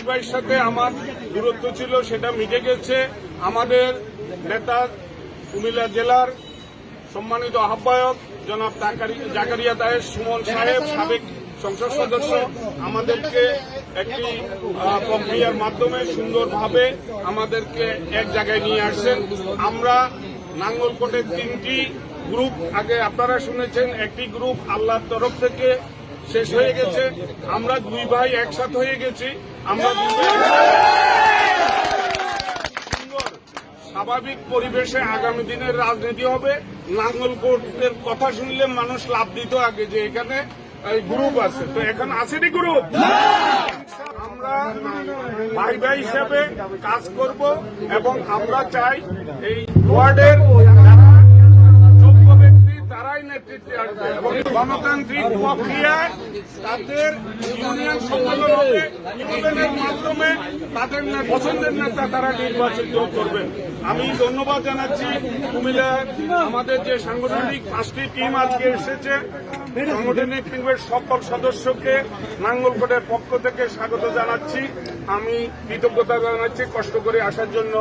ভাইয়ের সাথে আমার দূরত্ব ছিল, সেটা মিটে গেছে। আমাদের নেতা কুমিল্লা জেলার সম্মানিত আহ্বায়ক জনাব জাকারিয়া তাহের সুমন সাহেব, সাবেক সংসদ সদস্য, আমাদেরকে একটি প্রক্রিয়ার মাধ্যমে সুন্দরভাবে আমাদেরকে এক জায়গায় নিয়ে আসছেন। আমরা নাঙ্গলকোটের 3টি গ্রুপ, আগে আপনারা শুনেছেন, একটি গ্রুপ আল্লাহর তরফ থেকে শেষ হয়ে গেছে। আমরা 2 ভাই একসাথে হয়ে গেছি। আমরা সুন্দর স্বাভাবিক পরিবেশে আগামী দিনের রাজনীতি হবে। নাঙ্গলকোটের কথা শুনলে মানুষ লাভ দিত আগে যে এখানে গ্রুপ আছে, তো এখন আসেনি গ্রুপ। আমরা ভাই ভাই হিসেবে কাজ করব এবং আমরা চাই এই ওয়ার্ডের যোগ্য ব্যক্তি তারাই নেতৃত্বে আসবে এবং গণতান্ত্রিক প্রক্রিয়ায় তাদের ইউনিয়ন সম্মেলন হবে। ইউনিয়নের মাধ্যমে তাদের পছন্দের নেতা তারা নির্বাচিত করবেন। আমি ধন্যবাদ জানাচ্ছি কুমিল্লার আমাদের যে সাংগঠনিক 5টি টিম আজকে এসেছে। সাংগঠনিক টিমের সকল সদস্যকে নাঙ্গলকোটের পক্ষ থেকে স্বাগত জানাচ্ছি। আমি কৃতজ্ঞতা জানাচ্ছি কষ্ট করে আসার জন্য।